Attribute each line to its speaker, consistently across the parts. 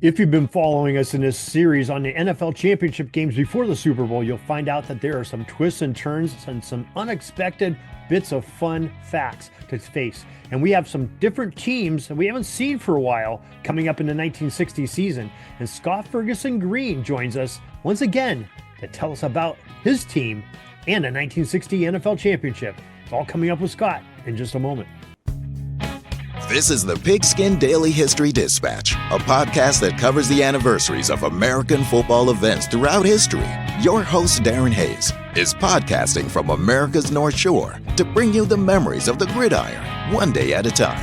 Speaker 1: If you've been following us in this series on the NFL championship games before the Super Bowl, you'll find out that there are some twists and turns and some unexpected bits of fun facts to face. And we have some different teams that we haven't seen for a while coming up in the 1960 season. And Scott Ferguson Green joins us once again to tell us about his team and the 1960 NFL championship. It's all coming up with Scott in just a moment.
Speaker 2: This is the Pigskin Daily History Dispatch, a podcast that covers the anniversaries of American football events throughout history. Your host, Darren Hayes, is podcasting from America's North Shore to bring you the memories of the gridiron, one day at a time.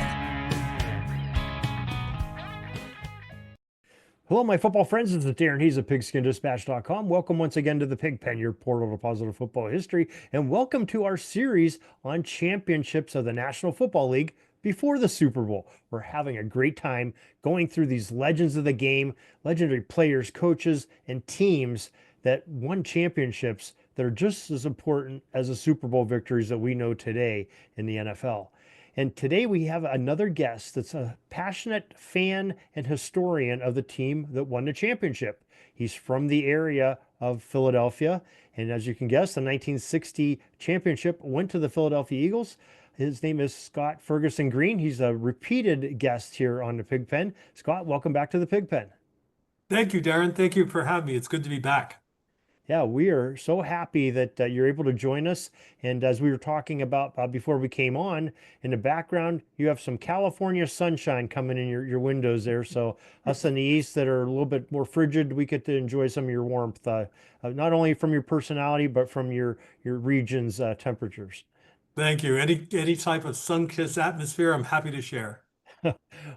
Speaker 1: Hello, my football friends. This is Darren Hayes of pigskindispatch.com. Welcome once again to the Pigpen, your portal to positive football history, and welcome to our series on championships of the National Football League before the Super Bowl. We're having a great time going through these legends of the game, legendary players, coaches, and teams that won championships that are just as important as the Super Bowl victories that we know today in the NFL. And today we have another guest that's a passionate fan and historian of the team that won the championship. He's from the area of Philadelphia. And as you can guess, the 1960 championship went to the Philadelphia Eagles. His name is Scott Ferguson Green. He's a repeated guest here on the Pigpen. Scott, welcome back to the Pigpen.
Speaker 3: Thank you, Darren. Thank you for having me. It's good to be back.
Speaker 1: Yeah, we are so happy that you're able to join us. And as we were talking about before we came on, in the background, you have some California sunshine coming in your windows there. So us in the East that are a little bit more frigid, we get to enjoy some of your warmth, not only from your personality, but from your region's temperatures.
Speaker 3: Thank you. Any type of sun-kissed atmosphere, I'm happy to share.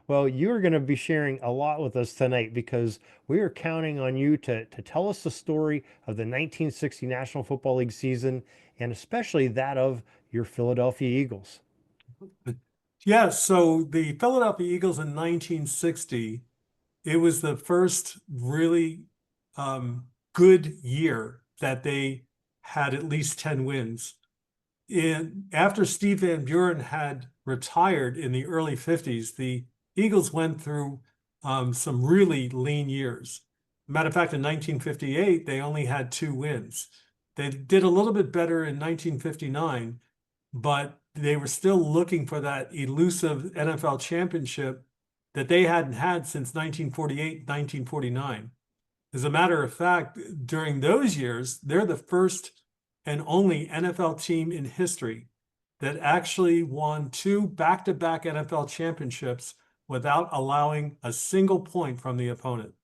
Speaker 1: Well, you're going to be sharing a lot with us tonight because we are counting on you to tell us the story of the 1960 National Football League season, and especially that of your Philadelphia Eagles.
Speaker 3: Yeah, so the Philadelphia Eagles in 1960, it was the first really good year that they had at least 10 wins. After Steve Van Buren had retired in the early 50s, the Eagles went through some really lean years. Matter of fact, in 1958, they only had 2 wins. They did a little bit better in 1959, but they were still looking for that elusive NFL championship that they hadn't had since 1948, 1949. As a matter of fact, during those years, they're the first and only NFL team in history that actually won 2 back-to-back NFL championships without allowing a single point from the opponent.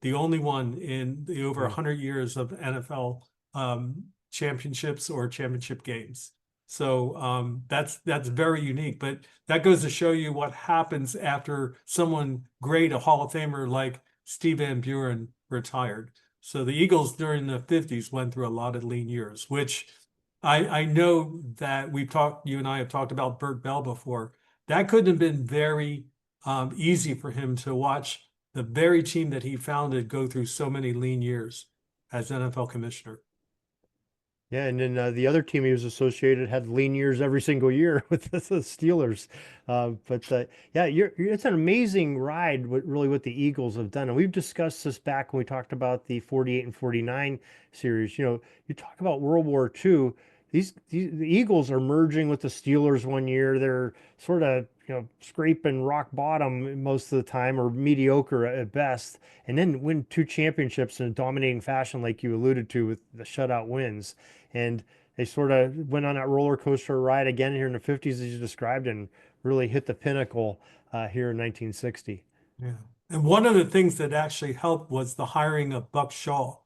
Speaker 3: The only one in the over 100 years of NFL championships or championship games. So that's very unique. But that goes to show you what happens after someone great, a Hall of Famer like Steve Van Buren, retired. So the Eagles during the 50s went through a lot of lean years, which I know that you and I have talked about Bert Bell before. That couldn't have been very easy for him to watch the very team that he founded go through so many lean years as NFL commissioner.
Speaker 1: Yeah, and then the other team he was associated had lean years every single year with the Steelers. Yeah, it's an amazing ride, really what the Eagles have done. And we've discussed this back when we talked about the 48 and 49 series. You know, you talk about World War II, the Eagles are merging with the Steelers one year. They're sort of, scraping rock bottom most of the time or mediocre at best, and then win 2 championships in a dominating fashion, like you alluded to with the shutout wins. And they sort of went on that roller coaster ride again here in the 50s, as you described, and really hit the pinnacle here in 1960.
Speaker 3: Yeah. And one of the things that actually helped was the hiring of Buck Shaw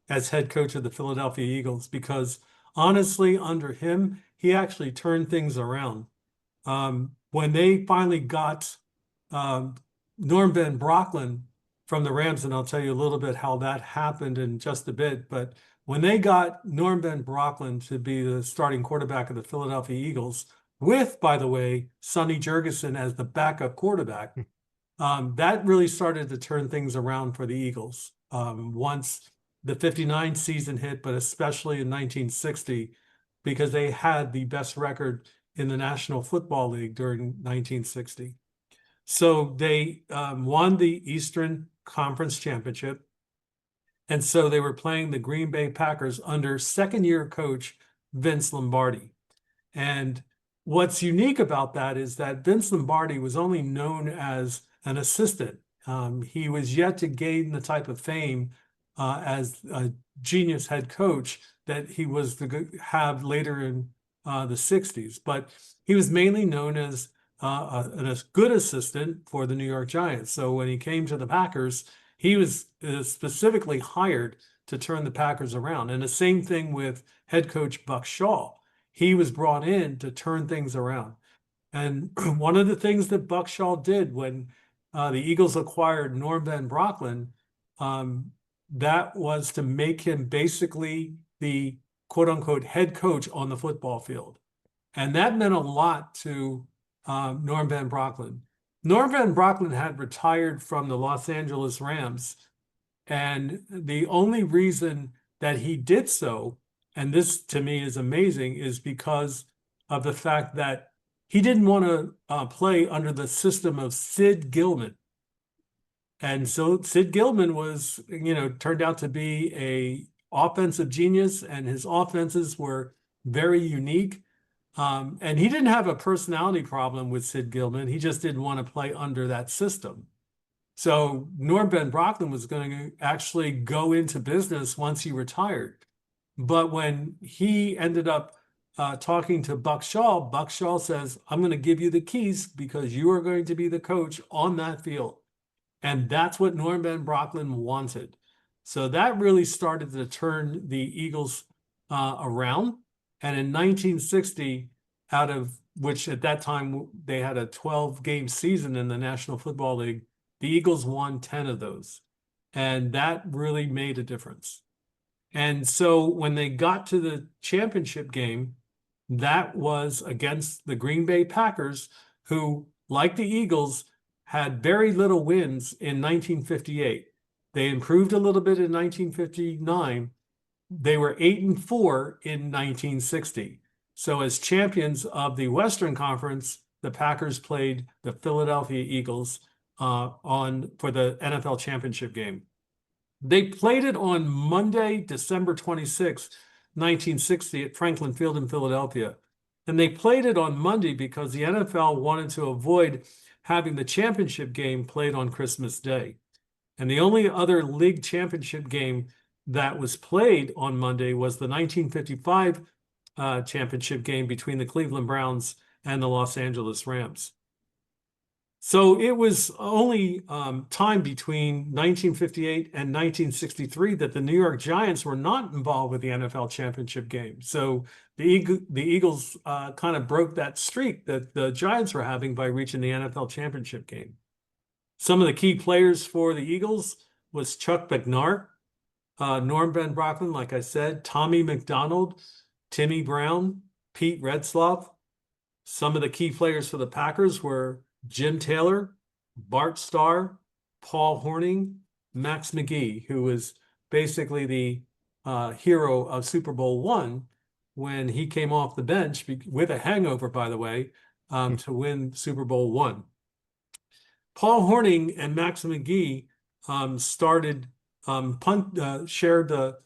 Speaker 3: as head coach of the Philadelphia Eagles, because honestly, under him, he actually turned things around. When they finally got Norm Van Brocklin from the Rams, and I'll tell you a little bit how that happened in just a bit, but when they got Norm Van Brocklin to be the starting quarterback of the Philadelphia Eagles, with, by the way, Sonny Jurgensen as the backup quarterback, that really started to turn things around for the Eagles. Once the 59 season hit, but especially in 1960, because they had the best record in the National Football League during 1960. So they won the Eastern Conference Championship. And so they were playing the Green Bay Packers under second-year coach Vince Lombardi. And what's unique about that is that Vince Lombardi was only known as an assistant. He was yet to gain the type of fame as a genius head coach that he was to have later in the 60s. But he was mainly known as a good assistant for the New York Giants. So when he came to the Packers, he was specifically hired to turn the Packers around. And the same thing with head coach Buck Shaw. He was brought in to turn things around. And one of the things that Buck Shaw did when the Eagles acquired Norm Van Brocklin, that was to make him basically the quote unquote head coach on the football field. And that meant a lot to Norm Van Brocklin. Norm Van Brocklin had retired from the Los Angeles Rams. And the only reason that he did so, and this to me is amazing, is because of the fact that he didn't want to play under the system of Sid Gilman. And so Sid Gilman was, turned out to be a offensive genius, and his offenses were very unique. And he didn't have a personality problem with Sid Gilman. He just didn't want to play under that system. So Norm Van Brocklin was going to actually go into business once he retired. But when he ended up talking to Buck Shaw says, I'm going to give you the keys because you are going to be the coach on that field. And that's what Norm Van Brocklin wanted. So that really started to turn the Eagles around. And in 1960, out of which at that time they had a 12-game season in the National Football League, the Eagles won 10 of those. And that really made a difference. And so when they got to the championship game, that was against the Green Bay Packers, who, like the Eagles, had very little wins in 1958. They improved a little bit in 1959. They were 8-4 in 1960. So as champions of the Western Conference, the Packers played the Philadelphia Eagles for the NFL championship game. They played it on Monday, December 26, 1960 at Franklin Field in Philadelphia. And they played it on Monday because the NFL wanted to avoid having the championship game played on Christmas Day. And the only other league championship game that was played on Monday was the 1955 championship game between the Cleveland Browns and the Los Angeles Rams. So it was only time between 1958 and 1963 that the New York Giants were not involved with the NFL championship game. So the Eagles kind of broke that streak that the Giants were having by reaching the NFL championship game. Some of the key players for the Eagles was Chuck Bednar, Norm Van Brocklin, like I said, Tommy McDonald, Timmy Brown, Pete Redsloff. Some of the key players for the Packers were Jim Taylor, Bart Starr, Paul Hornung, Max McGee, who was basically the hero of Super Bowl I when he came off the bench with a hangover, by the way, to win Super Bowl I. Paul Hornung and Max McGee shared the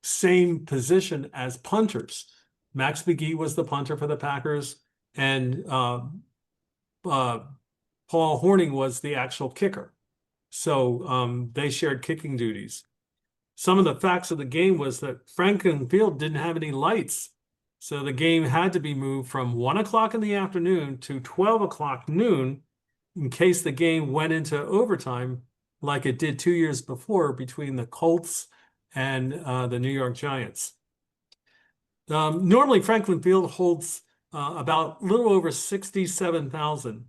Speaker 3: same position as punters. Max McGee was the punter for the Packers, and Paul Hornung was the actual kicker. So they shared kicking duties. Some of the facts of the game was that Franklin Field didn't have any lights. So the game had to be moved from 1 o'clock in the afternoon to 12 o'clock noon in case the game went into overtime like it did 2 years before between the Colts and the New York Giants. Normally Franklin Field holds about a little over 67,000,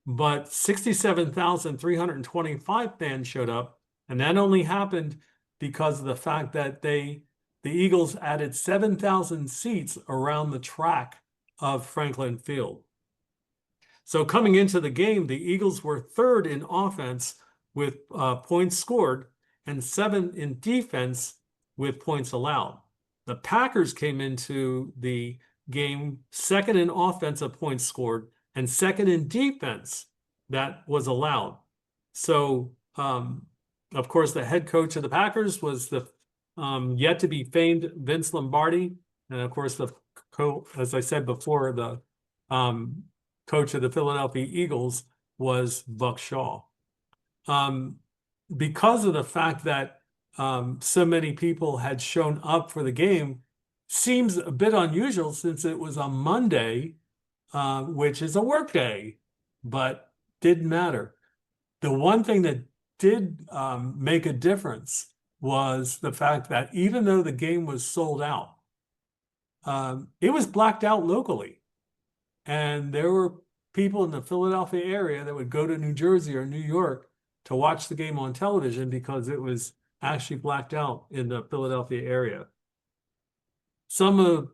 Speaker 3: but 67,325 fans showed up, and that only happened because of the fact that the Eagles added 7,000 seats around the track of Franklin Field. So coming into the game, the Eagles were third in offense with points scored and 7th in defense with points allowed. The Packers came into the game second in offensive points scored and second in defense that was allowed. So of course, the head coach of the Packers was the yet to be famed Vince Lombardi. And of course, as I said before, the coach of the Philadelphia Eagles was Buck Shaw. Because of the fact that so many people had shown up for the game, seems a bit unusual since it was on Monday, which is a work day, but didn't matter. The one thing that did make a difference was the fact that even though the game was sold out, it was blacked out locally. And there were people in the Philadelphia area that would go to New Jersey or New York to watch the game on television because it was actually blacked out in the Philadelphia area. Some of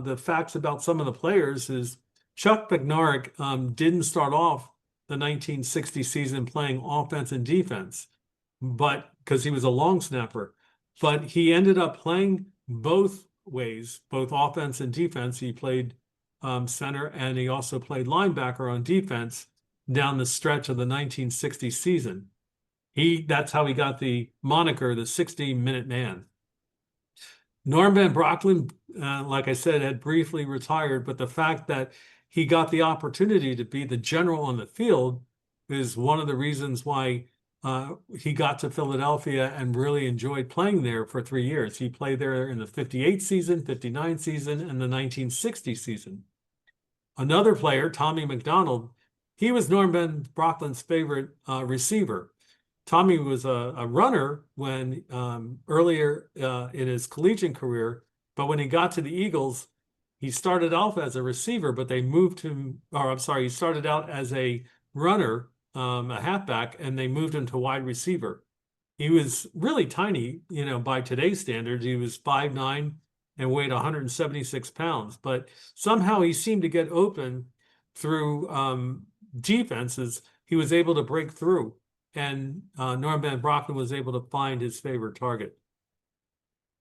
Speaker 3: the facts about some of the players is Chuck Bednarik didn't start off the 1960 season playing offense and defense, but because he was a long snapper, but he ended up playing both ways, both offense and defense. He played center, and he also played linebacker on defense down the stretch of the 1960 season. That's how he got the moniker, the 60-minute man. Norm Van Brocklin, like I said, had briefly retired, but the fact that he got the opportunity to be the general on the field is one of the reasons why he got to Philadelphia and really enjoyed playing there for 3 years. He played there in the 58 season, 59 season, and the 1960 season. Another player, Tommy McDonald, he was Norm Van Brocklin's favorite receiver. Tommy was a runner when earlier in his collegiate career, but when he got to the Eagles, he started off as a receiver, but they moved him, or I'm sorry, he started out as a runner, a halfback, and they moved him to wide receiver. He was really tiny, by today's standards. He was 5'9" and weighed 176 pounds, but somehow he seemed to get open through defenses. He was able to break through, and Norm Van Brocklin was able to find his favorite target.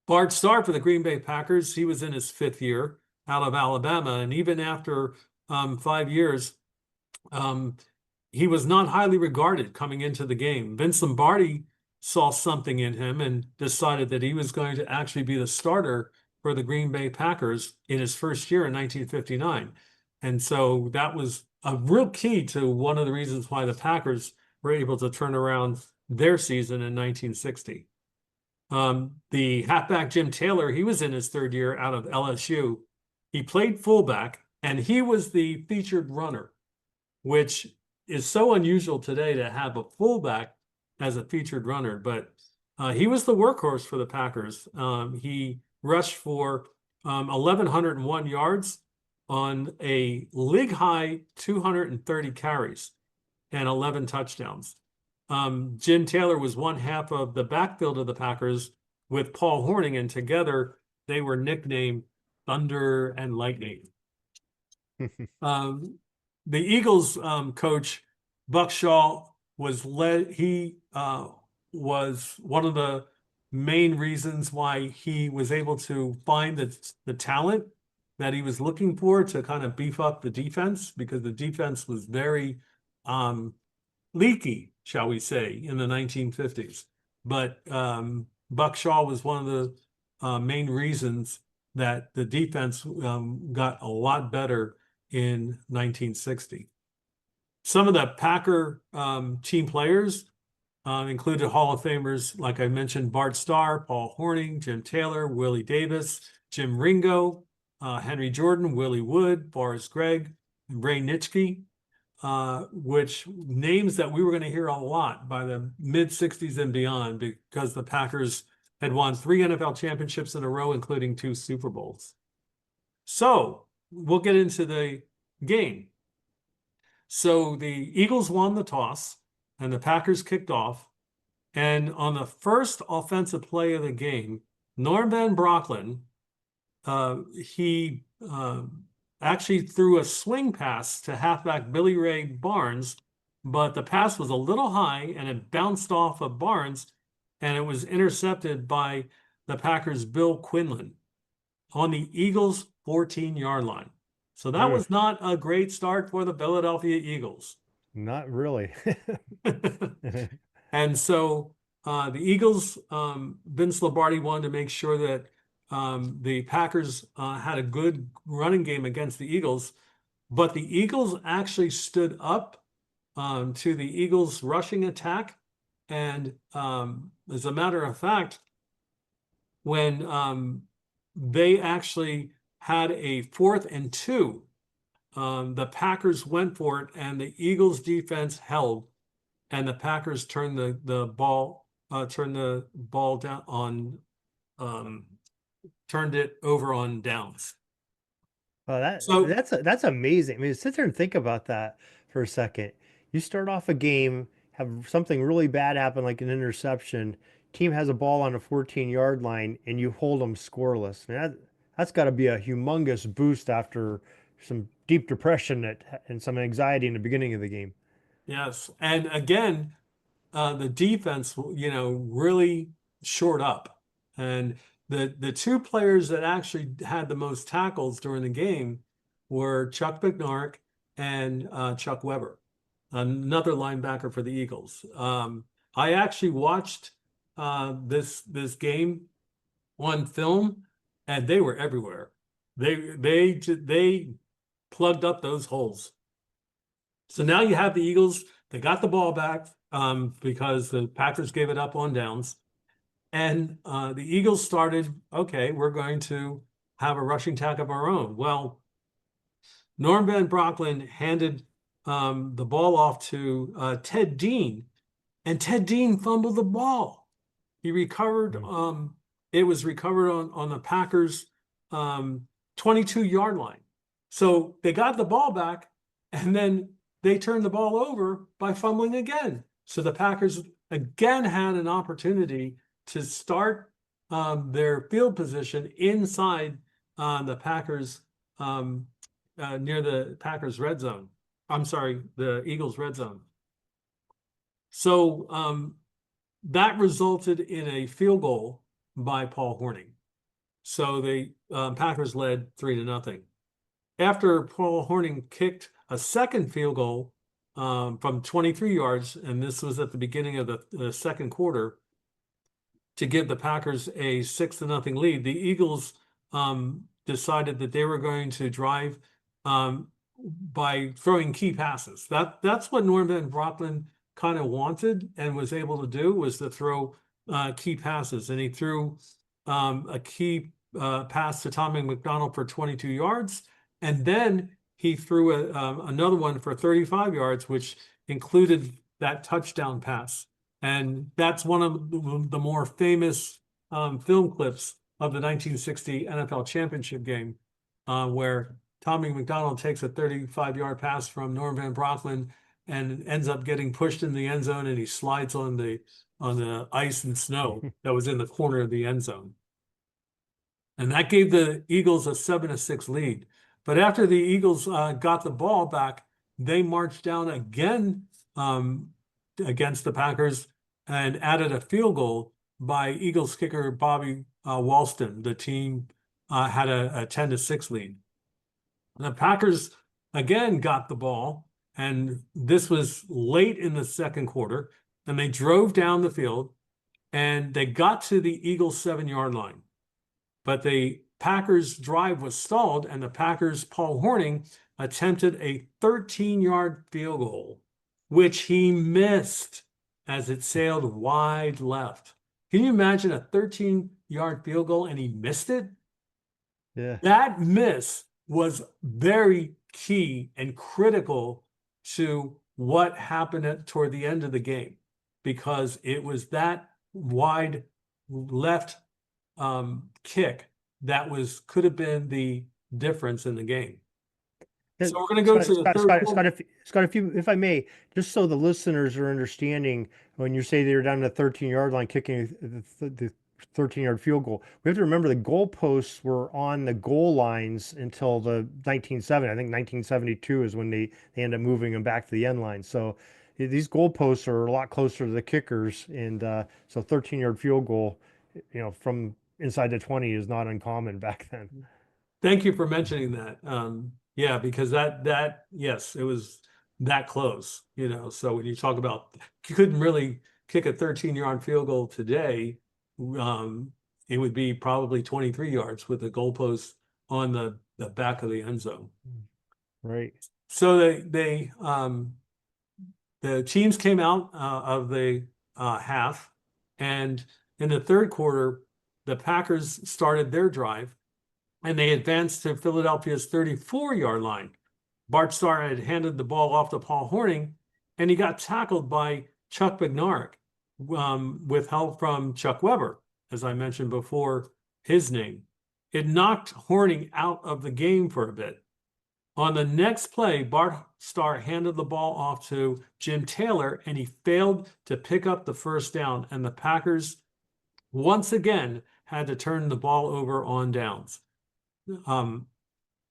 Speaker 3: Bart Starr for the Green Bay Packers, he was in his 5th year out of Alabama, and even after 5 years, he was not highly regarded coming into the game. Vince Lombardi saw something in him and decided that he was going to actually be the starter for the Green Bay Packers in his first year in 1959. And so that was a real key to one of the reasons why the Packers were able to turn around their season in 1960. The halfback Jim Taylor, he was in his 3rd year out of LSU. He played fullback, and he was the featured runner, which is so unusual today to have a fullback as a featured runner. But he was the workhorse for the Packers. He rushed for 1,101 yards on a league-high 230 carries and 11 touchdowns. Jim Taylor was one half of the backfield of the Packers with Paul Hornung, and together they were nicknamed Thunder and Lightning. The Eagles coach, Buck Shaw, was one of the main reasons why he was able to find the talent that he was looking for to kind of beef up the defense, because the defense was very leaky, shall we say, in the 1950s. But Buck Shaw was one of the main reasons that the defense got a lot better in 1960. Some of the Packer team players included Hall of Famers, like I mentioned, Bart Starr, Paul Hornung, Jim Taylor, Willie Davis, Jim Ringo, Henry Jordan, Willie Wood, Forrest Gregg, and Ray Nitschke, which names that we were going to hear a lot by the mid-60s and beyond, because the Packers had won 3 NFL championships in a row, including 2 Super Bowls. So we'll get into the game. So the Eagles won the toss, and the Packers kicked off. And on the first offensive play of the game, Norm Van Brocklin, he actually threw a swing pass to halfback Billy Ray Barnes, but the pass was a little high and it bounced off of Barnes, and it was intercepted by the Packers' Bill Quinlan on the Eagles' 14-yard line. So that was not a great start for the Philadelphia Eagles.
Speaker 1: Not really.
Speaker 3: And so the Eagles, Vince Lombardi wanted to make sure that the Packers had a good running game against the Eagles, but the Eagles actually stood up to the Eagles' rushing attack. And as a matter of fact, when they actually had a 4th and 2, the Packers went for it, and the Eagles' defense held, and the Packers turned the ball down on turned it over on downs.
Speaker 1: Oh,
Speaker 3: So
Speaker 1: that's amazing. I mean, sit there and think about that for a second. You start off a game, have something really bad happen, like an interception. Team has a ball on a 14-yard line, and you hold them scoreless. That's got to be a humongous boost after some deep depression and some anxiety in the beginning of the game.
Speaker 3: yes, and again, the defense, really shored up. And the two players that actually had the most tackles during the game were Chuck McNark and Chuck Weber, another linebacker for the Eagles. I actually watched this game on film, and they were everywhere. They plugged up those holes. So now you have the Eagles. They got the ball back because the Packers gave it up on downs. And the Eagles started, okay, we're going to have a rushing attack of our own. Well, Norm Van Brocklin handed the ball off to Ted Dean, and Ted Dean fumbled the ball. He recovered, it was recovered on the Packers' 22-yard line. So they got the ball back, and then they turned the ball over by fumbling again. So the Packers again had an opportunity to start their field position inside the Packers, near the Packers red zone. I'm sorry, the Eagles red zone. So that resulted in a field goal by Paul Hornung. So the Packers led 3-0. After Paul Hornung kicked a second field goal from 23 yards, and this was at the beginning of the second quarter, to give the Packers a 6-0 lead, the Eagles decided that they were going to drive by throwing key passes. That's what Norm Van Brocklin kind of wanted and was able to do, was to throw key passes. And he threw a key pass to Tommy McDonald for 22 yards. And then he threw another one for 35 yards, which included that touchdown pass. And that's one of the more famous film clips of the 1960 NFL championship game, where Tommy McDonald takes a 35-yard pass from Norm Van Brocklin and ends up getting pushed in the end zone, and he slides on the ice and snow that was in the corner of the end zone. And that gave the Eagles a 7-6 lead. But after the Eagles got the ball back, they marched down again against the Packers and added a field goal by Eagles kicker Bobby Walston. The team had a 10-6 lead. The Packers again got the ball, and this was late in the second quarter, and they drove down the field, and they got to the Eagles 7-yard line. But the Packers' drive was stalled, and the Packers' Paul Hornung attempted a 13-yard field goal, which he missed as it sailed wide left. Can you imagine a 13-yard field goal and he missed it?
Speaker 1: Yeah.
Speaker 3: That miss was very key and critical to what happened toward the end of the game, because it was that wide left kick that could have been the difference in the game.
Speaker 1: Yeah,
Speaker 3: So we're going to go to the third quarter.
Speaker 1: Scott, if I may, just so the listeners are understanding, when you say they were down to the 13-yard line kicking the 13-yard field goal, we have to remember the goalposts were on the goal lines until the 1970. I think 1972 is when they end up moving them back to the end line. So these goalposts are a lot closer to the kickers, and so 13-yard field goal, from inside the 20 is not uncommon back then.
Speaker 3: Thank you for mentioning that. Yeah, because that yes, it was that close, so when you talk about, you couldn't really kick a 13-yard field goal today, it would be probably 23 yards with the goalpost on the back of the end zone.
Speaker 1: Right.
Speaker 3: So the teams came out of the half, and in the third quarter, the Packers started their drive, and they advanced to Philadelphia's 34-yard line. Bart Starr had handed the ball off to Paul Hornung, and he got tackled by Chuck Bednarik with help from Chuck Weber, as I mentioned before, his name. It knocked Hornung out of the game for a bit. On the next play, Bart Starr handed the ball off to Jim Taylor, and he failed to pick up the first down, and the Packers once again had to turn the ball over on downs.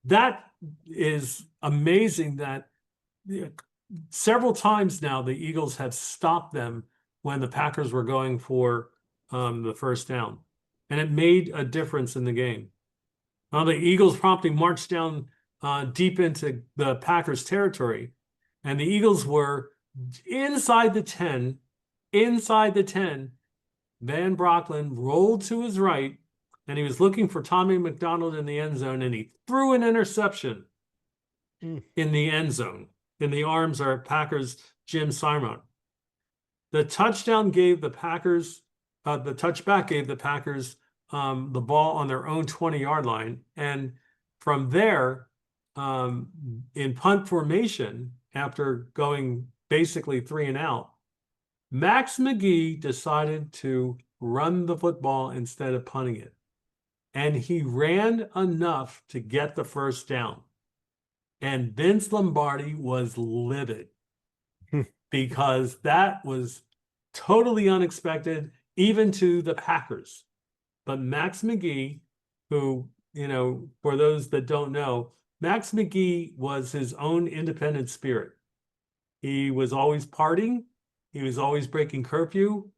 Speaker 3: That is amazing that several times now the Eagles have stopped them when the Packers were going for the first down, and it made a difference in the game. Now the Eagles promptly marched down deep into the Packers territory, and the Eagles were inside the 10. Van Brocklin rolled to his right, and he was looking for Tommy McDonald in the end zone, and he threw an interception in the end zone, in the arms of Packers' Jim Simon. The touchdown gave the Packers, the touchback gave the Packers the ball on their own 20-yard line, and from there, in punt formation, after going basically 3 and out, Max McGee decided to run the football instead of punting it. And he ran enough to get the first down. And Vince Lombardi was livid because that was totally unexpected, even to the Packers. But Max McGee, who, for those that don't know, Max McGee was his own independent spirit. He was always partying. He was always breaking curfew.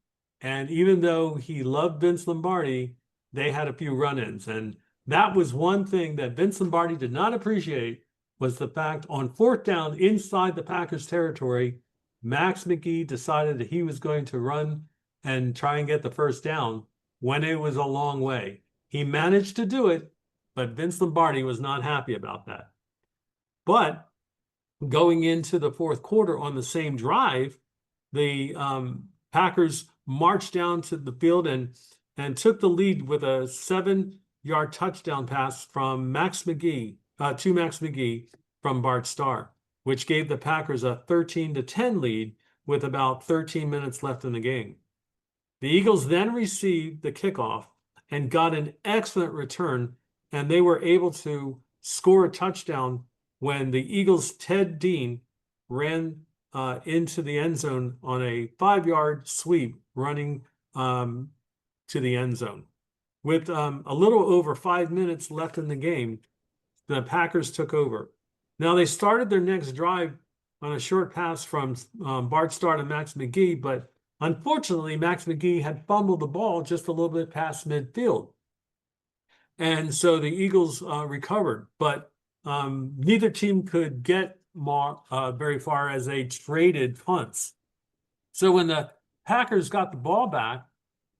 Speaker 3: And even though he loved Vince Lombardi, they had a few run-ins. And that was one thing that Vince Lombardi did not appreciate, was the fact on fourth down inside the Packers territory, Max McGee decided that he was going to run and try and get the first down when it was a long way. He managed to do it, but Vince Lombardi was not happy about that. But going into the fourth quarter on the same drive, the Packers marched down to the field and took the lead with a 7-yard touchdown pass from Max McGee, to Max McGee from Bart Starr, which gave the Packers a 13-10 lead with about 13 minutes left in the game. The Eagles then received the kickoff and got an excellent return, and they were able to score a touchdown when the Eagles' Ted Dean ran into the end zone on a 5-yard sweep running to the end zone. With a little over 5 minutes left in the game, the Packers took over. Now, they started their next drive on a short pass from Bart Starr to Max McGee, but unfortunately, Max McGee had fumbled the ball just a little bit past midfield. And so the Eagles recovered, but neither team could get very far as they traded punts. So when the Packers got the ball back,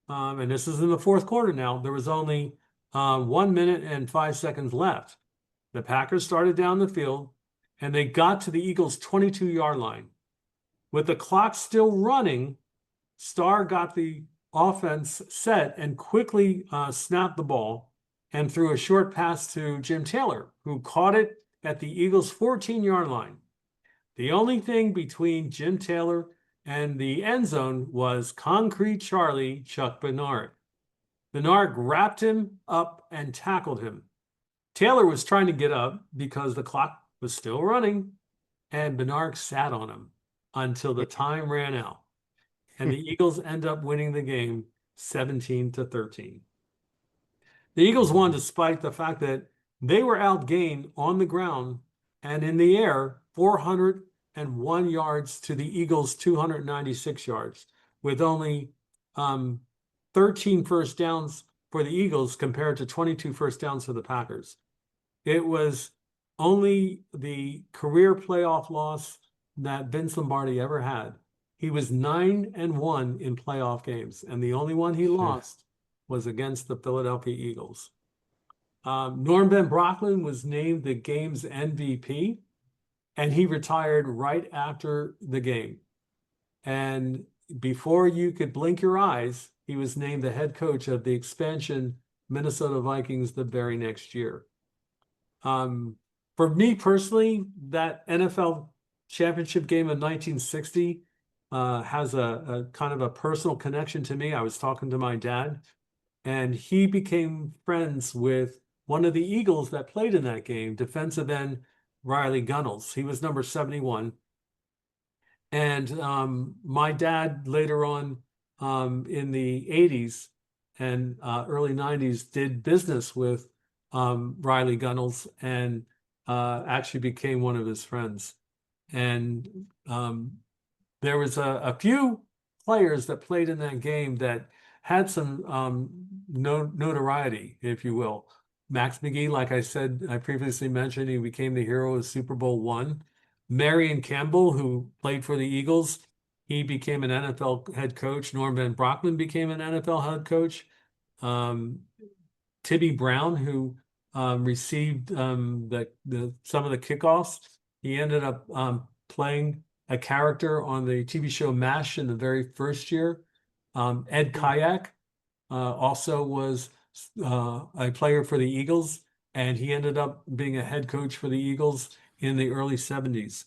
Speaker 3: and this is in the fourth quarter now, there was only 1 minute and 5 seconds left. The Packers started down the field, and they got to the Eagles' 22-yard line. With the clock still running, Starr got the offense set and quickly snapped the ball and threw a short pass to Jim Taylor, who caught it at the Eagles' 14-yard line. The only thing between Jim Taylor and the end zone was Concrete Charlie Chuck Bednarik. Bednarik wrapped him up and tackled him. Taylor was trying to get up because the clock was still running, and Bednarik sat on him until the time ran out. And the Eagles end up winning the game 17-13. The Eagles won despite the fact that they were outgained on the ground and in the air 401 yards to the Eagles' 296 yards, with only 13 first downs for the Eagles compared to 22 first downs for the Packers. It was only the career playoff loss that Vince Lombardi ever had. He was 9-1 in playoff games, and the only one he lost was against the Philadelphia Eagles. Norm Van Brocklin was named the game's MVP, and he retired right after the game. And before you could blink your eyes, he was named the head coach of the expansion Minnesota Vikings the very next year. For me personally, that NFL championship game of 1960 has a kind of a personal connection to me. I was talking to my dad, and he became friends with one of the Eagles that played in that game, defensive end Riley Gunnels. He was number 71. And my dad later on in the 80s and early 90s did business with Riley Gunnels and actually became one of his friends. And there was a few players that played in that game that had some notoriety, if you will. Max McGee, like I said, I previously mentioned, he became the hero of Super Bowl I. Marion Campbell, who played for the Eagles, he became an NFL head coach. Norm Van Brocklin became an NFL head coach. Tibby Brown, who received some of the kickoffs, he ended up playing a character on the TV show MASH in the very first year. Ed Kayak also was a player for the Eagles, and he ended up being a head coach for the Eagles in the early 70s.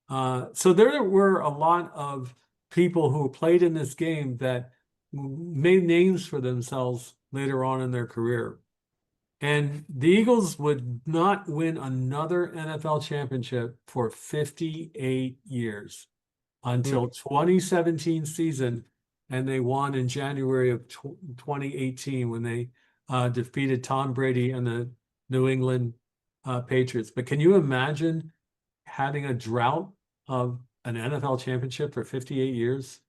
Speaker 3: So there were a lot of people who played in this game that made names for themselves later on in their career. And the Eagles would not win another NFL championship for 58 years until 2017 season, and they won in January of 2018 when they defeated Tom Brady and the New England Patriots. But can you imagine having a drought of an NFL championship for 58 years?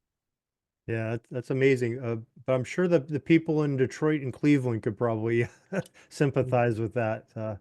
Speaker 1: Yeah, that's amazing. But I'm sure that the people in Detroit and Cleveland could probably sympathize with that,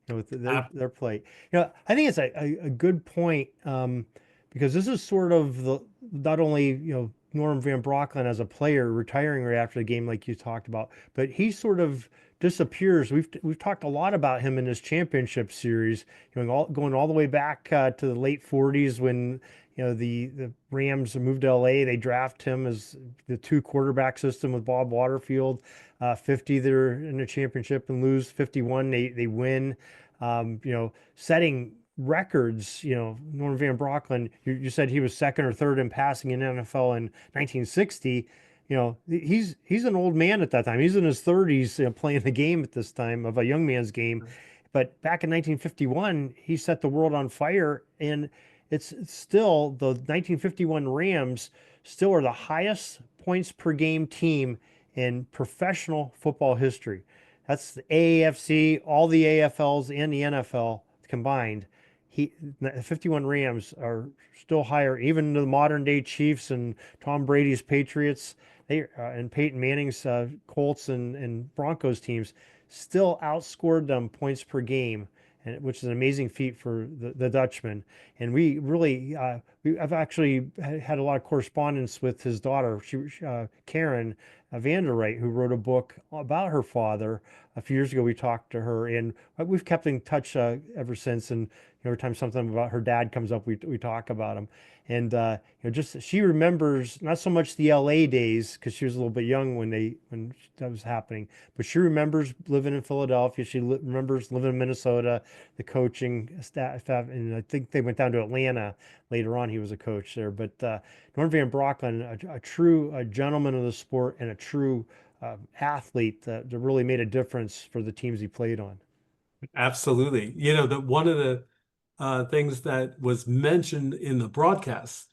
Speaker 1: with their plight. I think it's a good point, because this is sort of not only, Norm Van Brocklin as a player retiring right after the game, like you talked about, but he sort of disappears. We've talked a lot about him in this championship series, going all the way back to the late 40s when the Rams moved to LA. They draft him as the two quarterback system with Bob Waterfield. 50 they're in the championship and lose. 51 they win. Setting records. Norm Van Brocklin, you said he was second or third in passing in NFL in 1960. He's an old man at that time. He's in his 30s, playing the game at this time of a young man's game. But back in 1951, he set the world on fire, and it's still the 1951 Rams still are the highest points per game team in professional football history. That's the AAFC, all the AFLs and the NFL combined. The 51 Rams are still higher, even the modern day Chiefs and Tom Brady's Patriots, and Peyton Manning's Colts and Broncos teams still outscored them points per game, which is an amazing feat for the Dutchman. And we really, I've actually had a lot of correspondence with his daughter, Karen Vanderwright, who wrote a book about her father. A few years ago, we talked to her, and we've kept in touch ever since. And every time something about her dad comes up, we talk about him. And just she remembers not so much the LA days because she was a little bit young when that was happening, but she remembers living in Philadelphia. She remembers living in Minnesota, the coaching staff, and I think they went down to Atlanta later on. He was a coach there. But Norm Van Brocklin, a true gentleman of the sport and a true athlete that really made a difference for the teams he played on.
Speaker 3: Absolutely. One of the things that was mentioned in the broadcast,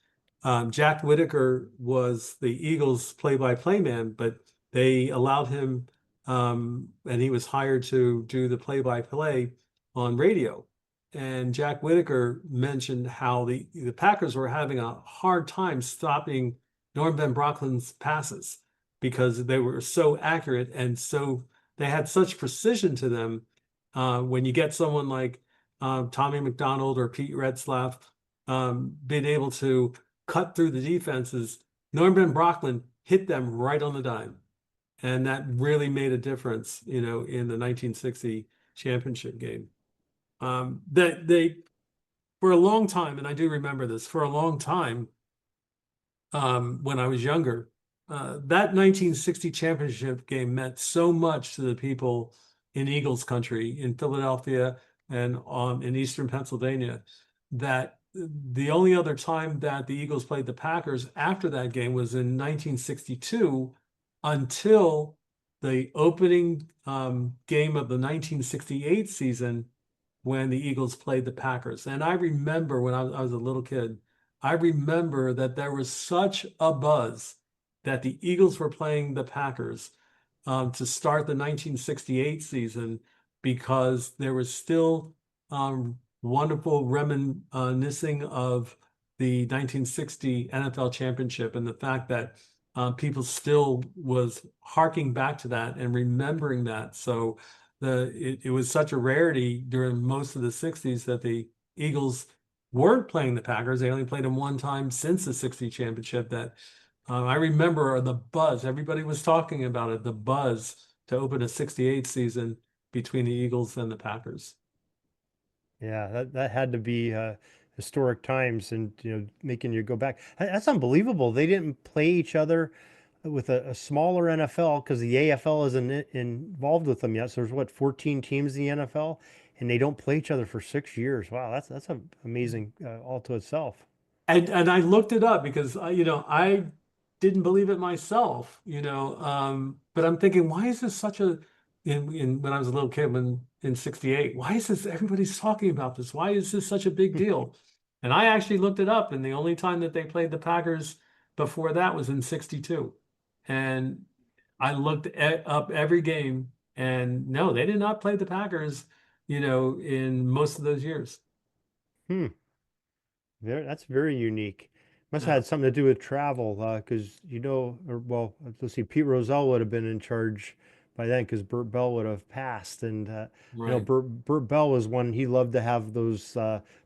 Speaker 3: Jack Whitaker was the Eagles play-by-play man, but they allowed him, and he was hired to do the play-by-play on radio. And Jack Whitaker mentioned how the Packers were having a hard time stopping Norm Van Brocklin's passes because they were so accurate and so they had such precision to them. When you get someone like Tommy McDonald or Pete Retzlaff being able to cut through the defenses, Norm Van Brocklin hit them right on the dime. And that really made a difference, in the 1960 championship game. That they, for a long time, and I do remember this, for a long time, when I was younger, that 1960 championship game meant so much to the people in Eagles country, in Philadelphia and in Eastern Pennsylvania, that the only other time that the Eagles played the Packers after that game was in 1962, until the opening game of the 1968 season, when the Eagles played the Packers. And I remember when I was a little kid, I remember that there was such a buzz that the Eagles were playing the Packers to start the 1968 season, because there was still wonderful reminiscing of the 1960 NFL championship, and the fact that people still was harking back to that and remembering that. So it was such a rarity during most of the 60s that the Eagles weren't playing the Packers. They only played them one time since the 60 championship. That I remember the buzz. Everybody was talking about it, the buzz to open a 68 season between the Eagles and the Packers.
Speaker 1: Yeah, that had to be historic times, and making you go back. That's unbelievable. They didn't play each other with a smaller NFL, because the AFL isn't involved with them yet. So there's what, 14 teams in the NFL, and they don't play each other for 6 years. Wow, that's amazing all to itself.
Speaker 3: And I looked it up because I didn't believe it myself, but I'm thinking, why is this such a in when I was a little kid, when in 68, why is this, everybody's talking about this? Why is this such a big deal? And I actually looked it up, and the only time that they played the Packers before that was in 62. And I looked up every game, and no, they did not play the Packers, in most of those years.
Speaker 1: Hmm. That's very unique. Must have
Speaker 3: Yeah,
Speaker 1: had something to do with travel, because or well, let's see, Pete Rozelle would have been in charge by then, because Burt Bell would have passed, and
Speaker 3: right,
Speaker 1: Burt Bell was one, he loved to have those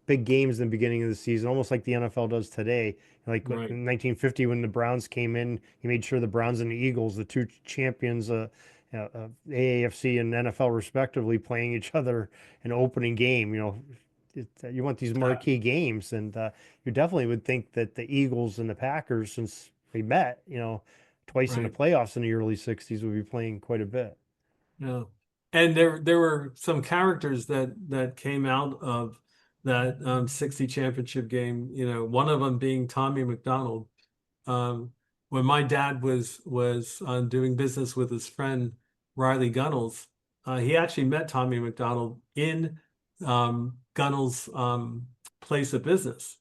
Speaker 1: big games in the beginning of the season, almost like the NFL does today. Like
Speaker 3: right,
Speaker 1: in 1950, when the Browns came in, he made sure the Browns and the Eagles, the two champions, AAFC and NFL respectively, playing each other an opening game. You want these
Speaker 3: yeah,
Speaker 1: marquee games, and you definitely would think that the Eagles and the Packers, since they met, twice in the
Speaker 3: right.
Speaker 1: playoffs in the early 60s, would be playing quite a bit.
Speaker 3: Yeah. And there were some characters that came out of that 60 championship game, one of them being Tommy McDonald. When my dad was doing business with his friend Riley Gunnels, he actually met Tommy McDonald in Gunnels' place of business.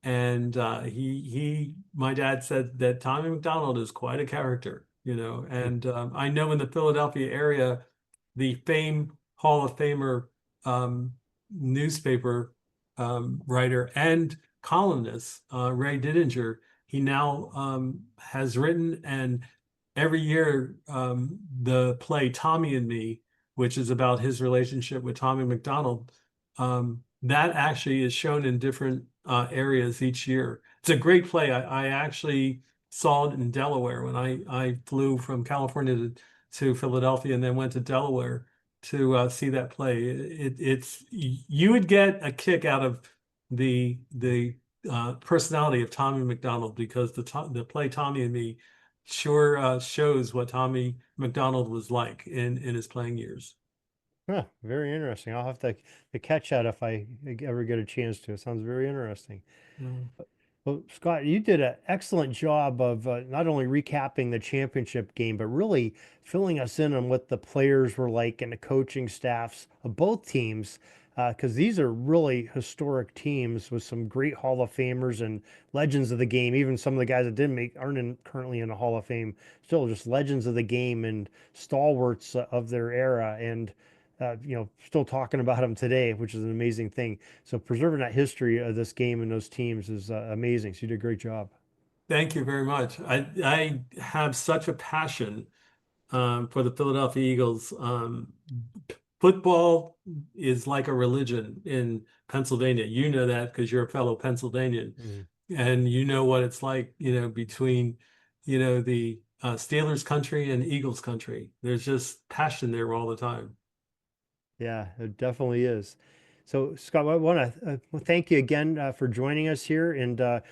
Speaker 3: And my dad said that Tommy McDonald is quite a character, and I know in the Philadelphia area, the Fame Hall of Famer newspaper writer and columnist, Ray Didinger, he now has written, and every year, the play Tommy and Me, which is about his relationship with Tommy McDonald, that actually is shown in different areas each year. It's a great play. I actually saw it in Delaware when I flew from California to Philadelphia, and then went to Delaware to see that play. It's you would get a kick out of the personality of Tommy McDonald, because the play Tommy and Me sure shows what Tommy McDonald was like in his playing years.
Speaker 1: Huh, very interesting. I'll have to catch that if I ever get a chance to. It sounds very interesting.
Speaker 3: Mm.
Speaker 1: Well, Scott, you did an excellent job of not only recapping the championship game, but really filling us in on what the players were like and the coaching staffs of both teams. Because these are really historic teams with some great Hall of Famers and legends of the game. Even some of the guys that didn't make aren't currently in the Hall of Fame, still just legends of the game and stalwarts of their era. And still talking about them today, which is an amazing thing. So preserving that history of this game and those teams is amazing. So you did a great job.
Speaker 3: Thank you very much. I have such a passion for the Philadelphia Eagles. Football is like a religion in Pennsylvania. You know that because you're a fellow Pennsylvanian. And you know what it's like, between, the Steelers country and Eagles country. There's just passion there all the time.
Speaker 1: Yeah, it definitely is. So, Scott, I want to thank you again for joining us here. And, I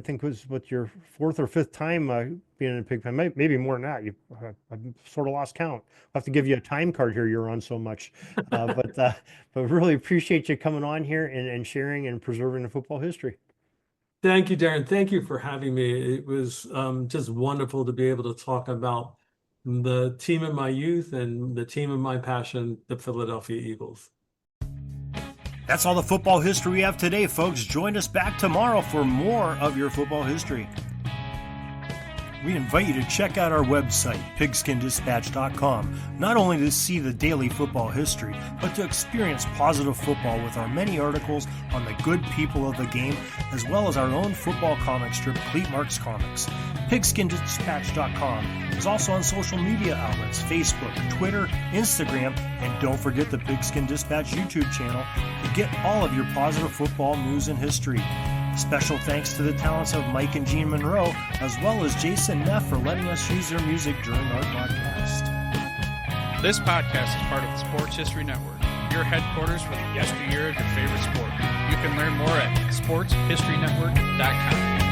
Speaker 1: think it was what your fourth or fifth time being in a pig pen, maybe more than that. I've sort of lost count. I'll have to give you a time card here. You're on so much. But really appreciate you coming on here and sharing and preserving the football history.
Speaker 3: Thank you, Darren. Thank you for having me. It was just wonderful to be able to talk about the team of my youth and the team of my passion, the Philadelphia Eagles.
Speaker 1: That's all the football history we have today, folks. Join us back tomorrow for more of your football history. We invite you to check out our website, pigskindispatch.com, not only to see the daily football history, but to experience positive football with our many articles on the good people of the game, as well as our own football comic strip, Cleat Marks Comics. Pigskindispatch.com is also on social media outlets, Facebook, Twitter, Instagram, and don't forget the Pigskin Dispatch YouTube channel to get all of your positive football news and history. Special thanks to the talents of Mike and Gene Monroe, as well as Jason Neff for letting us use their music during our podcast.
Speaker 4: This podcast is part of the Sports History Network, your headquarters for the yesteryear of your favorite sport. You can learn more at sportshistorynetwork.com.